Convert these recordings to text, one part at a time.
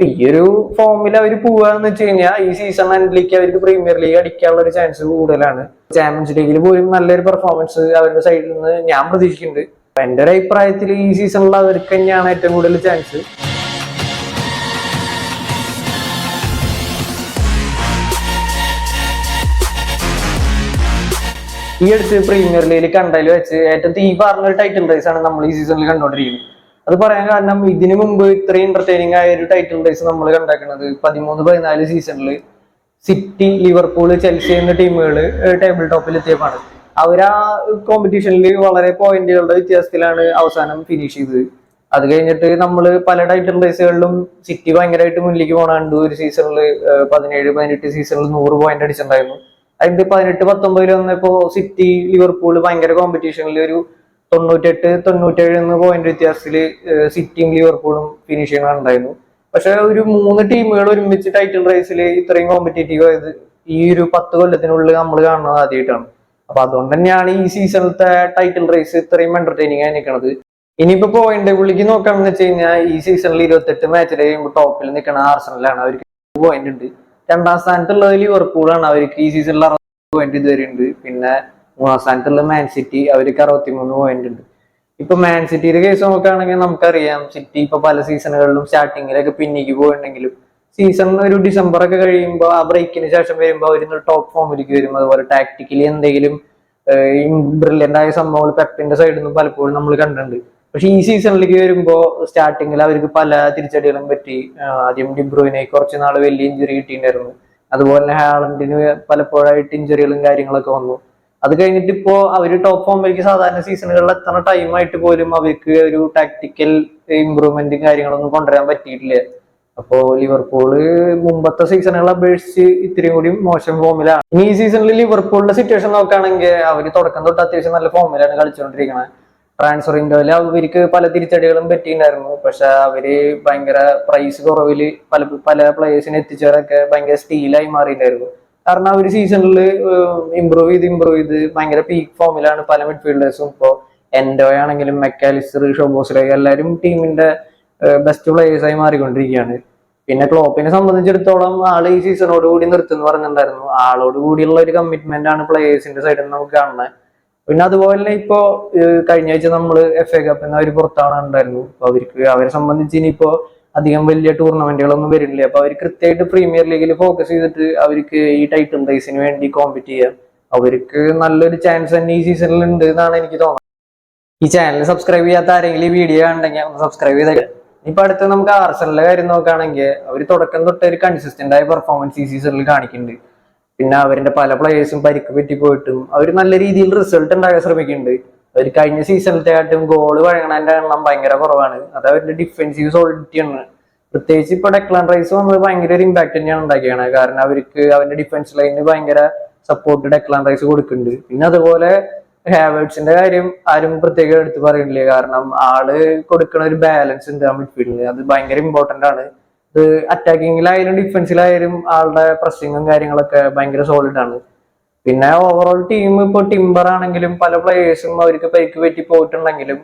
അപ്പൊ ഈ ഒരു ഫോമിൽ അവർ പോവാന്ന് വെച്ച് കഴിഞ്ഞാൽ ഈ സീസൺ എൻഡിലേക്ക് അവർക്ക് പ്രീമിയർ ലീഗ് അടിക്കാനുള്ള ഒരു ചാൻസ് കൂടുതലാണ്. ചാമ്പ്യൻസ് ലീഗിൽ പോലും നല്ലൊരു പെർഫോമൻസ് അവരുടെ സൈഡിൽ നിന്ന് ഞാൻ പ്രതീക്ഷിക്കുന്നുണ്ട്. എന്റെ ഒരു അഭിപ്രായത്തിൽ ഈ സീസണിൽ അവർക്ക് തന്നെയാണ് ഏറ്റവും കൂടുതൽ ചാൻസ്. ഈ അടുത്ത് പ്രീമിയർ ലീഗിൽ കണ്ടതിൽ വെച്ച് ഏറ്റവും തീ പറഞ്ഞ ഒരു ടൈറ്റിൽ റേസ് ആണ് നമ്മൾ ഈ സീസണിൽ കണ്ടുകൊണ്ടിരിക്കുന്നത്. അത് പറയാൻ കാരണം ഇതിനു മുമ്പ് ഇത്രയും എന്റർടൈനിങ് ആയ ഒരു ടൈറ്റിൽ റേസ് നമ്മൾ കണ്ടാക്കുന്നത് 13-14 സീസണിൽ സിറ്റി, ലിവർപൂൾ, ചെൽസി എന്ന ടീമുകൾ ടേബിൾ ടോപ്പിൽ എത്തിയപ്പോഴാണ്. അവർ ആ കോമ്പറ്റീഷനിൽ വളരെ പോയിന്റുകളുടെ വ്യത്യാസത്തിലാണ് അവസാനം ഫിനിഷ് ചെയ്തത്. അത് കഴിഞ്ഞിട്ട് നമ്മൾ പല ടൈറ്റിൽ റേസുകളിലും സിറ്റി ഭയങ്കരമായിട്ട് മുന്നിലേക്ക് പോകാണ്ട് ഒരു സീസണിൽ 17-18 സീസണിൽ 100 പോയിന്റ് അടിച്ചിട്ടുണ്ടായിരുന്നു. അതിന്റെ 18-19 വന്നപ്പോ സിറ്റി, ലിവർപൂൾ ഭയങ്കര കോമ്പറ്റീഷനിൽ ഒരു 98-97 പോയിന്റ് വ്യത്യാസത്തില് സിറ്റിയും ലിവർപൂളും ഫിനിഷ് ചെയ്യണുണ്ടായിരുന്നു. പക്ഷെ ഒരു 3 ടീമുകൾ ഒരുമിച്ച് ടൈറ്റിൽ റേസിൽ ഇത്രയും കോമ്പറ്റീറ്റീവ് ആയത് ഈ ഒരു 10 കൊല്ലത്തിനുള്ളിൽ നമ്മൾ കാണുന്നത് ആദ്യമായിട്ടാണ്. അപ്പൊ അതുകൊണ്ട് തന്നെയാണ് ഈ സീസണിലത്തെ ടൈറ്റിൽ റേസ് ഇത്രയും എന്റർടൈനിങ് ആയി നിൽക്കുന്നത്. ഇനിയിപ്പോ പോയിന്റ് പുള്ളിക്ക് നോക്കാണെന്ന് വെച്ച് കഴിഞ്ഞാൽ ഈ സീസണിൽ 28 മാച്ചിൽ കഴിയുമ്പോൾ ടോപ്പിൽ നിൽക്കുന്ന ആർസണലാണ്. അവർക്ക് പോയിന്റ് ഉണ്ട്. 2ാം സ്ഥാനത്തുള്ളത് ലിവർപൂളാണ്. അവർക്ക് ഈ സീസണിൽ 60 പോയിന്റ് ഇതുവരെ ഉണ്ട്. പിന്നെ 3ാം സ്ഥാനത്തുള്ള മാൻ സിറ്റി, അവർക്ക് 63 പോയിന്റ് ഉണ്ട്. ഇപ്പൊ മാൻ സിറ്റിയുടെ കേസ് നോക്കുകയാണെങ്കിൽ നമുക്കറിയാം സിറ്റി ഇപ്പൊ പല സീസണുകളിലും സ്റ്റാർട്ടിങ്ങിലൊക്കെ പിന്നിക്ക് പോയിട്ടുണ്ടെങ്കിലും സീസൺ ഒരു ഡിസംബർ ഒക്കെ കഴിയുമ്പോൾ ആ ബ്രേക്കിന് ശേഷം വരുമ്പോൾ അവർ ടോപ്പ് ഫോമിലേക്ക് വരും. അതുപോലെ ടാക്ടിക്കലി എന്തെങ്കിലും ബ്രില്യന്റ് ആയ സംഭവങ്ങൾ പെപ്പിന്റെ സൈഡിൽ നിന്ന് പലപ്പോഴും നമ്മൾ കണ്ടിട്ടുണ്ട്. പക്ഷെ ഈ സീസണിലേക്ക് വരുമ്പോൾ സ്റ്റാർട്ടിങ്ങിൽ അവർക്ക് പല തിരിച്ചടികളും പറ്റി. ആദ്യം ഡിബ്രൂയിനെ കുറച്ച് നാൾ വലിയ ഇഞ്ചുറി കിട്ടിയിട്ടുണ്ടായിരുന്നു. അതുപോലെ ഹാളണ്ടിന് പലപ്പോഴായിട്ട് ഇഞ്ചുറികളും കാര്യങ്ങളൊക്കെ വന്നു. അത് കഴിഞ്ഞിട്ട് ഇപ്പോ അവര് ടോപ്പ് ഫോമിലേക്ക് സാധാരണ സീസണുകളിൽ എത്തുന്ന ടൈമായിട്ട് പോലും അവർക്ക് ഒരു ടാക്ടിക്കൽ ഇമ്പ്രൂവ്മെന്റും കാര്യങ്ങളൊന്നും കൊണ്ടുവരാൻ പറ്റിയിട്ടില്ല. അപ്പോ ലിവർപൂള് മുമ്പത്തെ സീസണുകളെ അപേക്ഷിച്ച് ഇത്തിരി കൂടി മോശം ഫോമിലാണ്. ഇനി ഈ സീസണിൽ ലിവർപൂളിന്റെ സിറ്റുവേഷൻ നോക്കുകയാണെങ്കിൽ അവര് തുടക്കം തൊട്ട് അത്യാവശ്യം നല്ല ഫോമിലാണ് കളിച്ചുകൊണ്ടിരിക്കുന്നത്. ട്രാൻസ്ഫർ വിൻഡോയില് അവർക്ക് പല തിരിച്ചടികളും പറ്റിയിട്ടുണ്ടായിരുന്നു. പക്ഷെ അവര് ഭയങ്കര പ്രൈസ് കുറവില് പല പ്ലേയേഴ്സിനെ എത്തിച്ചവരൊക്കെ ഭയങ്കര സ്റ്റീലായി മാറിയിട്ടുണ്ടായിരുന്നു. കാരണം അവർ സീസണിൽ ഇമ്പ്രൂവ് ചെയ്ത് ഭയങ്കര പീക്ക് ഫോമിലാണ് പല മിഡ്ഫീൽഡേഴ്സും. ഇപ്പോ എൻഡോ ആണെങ്കിലും മെക്കാലിസ്റ്റർ, ഷോബോസ്ലേ എല്ലാവരും ടീമിന്റെ ബെസ്റ്റ് പ്ലേയേഴ്സായി മാറിക്കൊണ്ടിരിക്കുകയാണ്. പിന്നെ ക്ലോപ്പിനെ സംബന്ധിച്ചിടത്തോളം ആള് ഈ സീസണോട് കൂടി നിർത്തുന്നു പറഞ്ഞിട്ടുണ്ടായിരുന്നു. ആളോട് കൂടിയുള്ള ഒരു കമ്മിറ്റ്മെന്റ് ആണ് പ്ലേയേഴ്സിന്റെ സൈഡിൽ നിന്ന് നമുക്ക് കാണുന്നത്. പിന്നെ അതുപോലെ തന്നെ ഇപ്പോ കഴിഞ്ഞ ആഴ്ച നമ്മള് FA കപ്പിൽ അവർ പുറത്താണുണ്ടായിരുന്നു. അപ്പൊ അവരെ സംബന്ധിച്ച് ഇനിയിപ്പോ അധികം വലിയ ടൂർണമെന്റുകളൊന്നും വരില്ല. അപ്പൊ അവർ കൃത്യമായിട്ട് പ്രീമിയർ ലീഗിൽ ഫോക്കസ് ചെയ്തിട്ട് അവർക്ക് ഈ ടൈറ്റിൽ റേസിന് വേണ്ടി കോമ്പറ്റ് ചെയ്യാം. അവർക്ക് നല്ലൊരു ചാൻസ് തന്നെ ഈ സീസണിൽ ഉണ്ട് എന്നാണ് എനിക്ക് തോന്നുന്നത്. ഈ ചാനൽ സബ്സ്ക്രൈബ് ചെയ്യാത്ത ആരെങ്കിലും ഈ വീഡിയോ കണ്ടെങ്കിൽ ഒന്ന് സബ്സ്ക്രൈബ് ചെയ്തേക്കാം. ഇപ്പൊ അടുത്ത് നമുക്ക് ആർസണലിന്റെ കാര്യം നോക്കുകയാണെങ്കിൽ അവർ തുടക്കം തൊട്ട് ഒരു കൺസിസ്റ്റന്റ് ആയ പെർഫോമൻസ് ഈ സീസണിൽ കാണിക്കുന്നുണ്ട്. പിന്നെ അവരുടെ പല പ്ലേയേഴ്സും പരിക്ക് പറ്റി പോയിട്ടും അവർ നല്ല രീതിയിൽ റിസൾട്ട് ഉണ്ടാക്കാൻ ശ്രമിക്കുന്നുണ്ട്. അവർ കഴിഞ്ഞ സീസണിലത്തെ ആയിട്ടും ഗോള് വഴങ്ങണതിന്റെ എണ്ണം ഭയങ്കര കുറവാണ്. അത് അവരുടെ ഡിഫെൻസീവ് സോളിഡിറ്റിയാണ്. പ്രത്യേകിച്ച് ഇപ്പൊ ഡെക്ലാൻ റൈസ് വന്നത് ഭയങ്കര ഒരു ഇമ്പാക്ട് തന്നെയാണ് ഉണ്ടാക്കിയാണ്. കാരണം അവർക്ക് അവരുടെ ഡിഫൻസ് ലൈനിന് ഭയങ്കര സപ്പോർട്ട് ഡെക്ലാൻ റൈസ് കൊടുക്കുന്നുണ്ട്. പിന്നെ അതുപോലെ ഹാവേർട്സിന്റെ കാര്യം ആരും പ്രത്യേകം എടുത്ത് പറയുന്നില്ല. കാരണം ആള് കൊടുക്കുന്ന ഒരു ബാലൻസ് ഉണ്ട് ആ മിഡ്ഫീൽഡിൽ. അത് ഭയങ്കര ഇമ്പോർട്ടന്റ് ആണ്. ഇത് അറ്റാക്കിങ്ങിലായാലും ഡിഫൻസിലായാലും ആളുടെ പ്രസ്സിങ്ങും കാര്യങ്ങളൊക്കെ ഭയങ്കര സോളിഡ് ആണ്. പിന്നെ ഓവറോൾ ടീം ഇപ്പൊ ടിംബർ ആണെങ്കിലും പല പ്ലേയേഴ്സും അവർക്ക് പരിക്ക് പറ്റി പോയിട്ടുണ്ടെങ്കിലും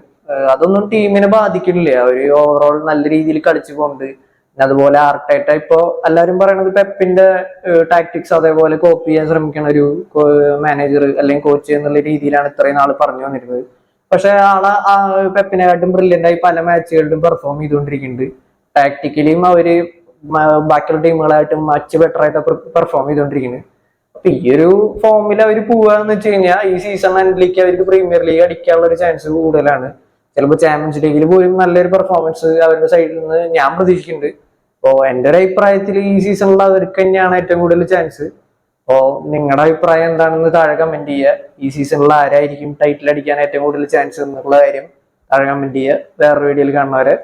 അതൊന്നും ടീമിനെ ബാധിക്കില്ല. അവര് ഓവറോൾ നല്ല രീതിയിൽ കളിച്ചു പോകുന്നുണ്ട്. പിന്നെ അതുപോലെ ആർട്ടേറ്റ ഇപ്പോ എല്ലാവരും പറയുന്നത് പെപ്പിന്റെ ടാക്ടിക്സ് അതേപോലെ കോപ്പി ചെയ്യാൻ ശ്രമിക്കുന്ന ഒരു മാനേജർ അല്ലെങ്കിൽ കോച്ച് എന്നുള്ള രീതിയിലാണ് ഇത്രയും നാൾ പറഞ്ഞു വന്നിരുന്നത്. പക്ഷെ പെപ്പിനെക്കാട്ടും ബ്രില്യന്റ് ആയി പല മാച്ചുകളിലും പെർഫോം ചെയ്തുകൊണ്ടിരിക്കുന്നുണ്ട്. ടാക്ടിക്കലിയും അവര് ബാക്കിയുള്ള ടീമുകളായിട്ടും മച്ച് ബെറ്റർ ആയിട്ട് പെർഫോം ചെയ്തുകൊണ്ടിരിക്കുന്നത്. അപ്പൊ ഈ ഒരു ഫോമിൽ അവർ പോവാന്ന് വെച്ച് കഴിഞ്ഞാൽ ഈ സീസൺ എൻഡിലേക്ക് അവർക്ക് പ്രീമിയർ ലീഗ് അടിക്കാനുള്ള ഒരു ചാൻസ് കൂടുതലാണ്. ചിലപ്പോൾ ചാമ്പ്യൻസ് ലീഗിൽ പോലും നല്ലൊരു പെർഫോമൻസ് അവരുടെ സൈഡിൽ നിന്ന് ഞാൻ പ്രതീക്ഷിക്കുന്നുണ്ട്. അപ്പോ എന്റെ ഒരു അഭിപ്രായത്തിൽ ഈ സീസണിൽ അവർക്ക് തന്നെയാണ് ഏറ്റവും കൂടുതൽ ചാൻസ്. അപ്പോ നിങ്ങളുടെ അഭിപ്രായം എന്താണെന്ന് താഴെ കമന്റ് ചെയ്യുക. ഈ സീസണിൽ ആരായിരിക്കും ടൈറ്റിൽ അടിക്കാൻ ഏറ്റവും കൂടുതൽ ചാൻസ് എന്നുള്ള കാര്യം താഴെ കമന്റ് ചെയ്യുക. വേറൊരു വീഡിയോയിൽ കാണുന്നവരെ.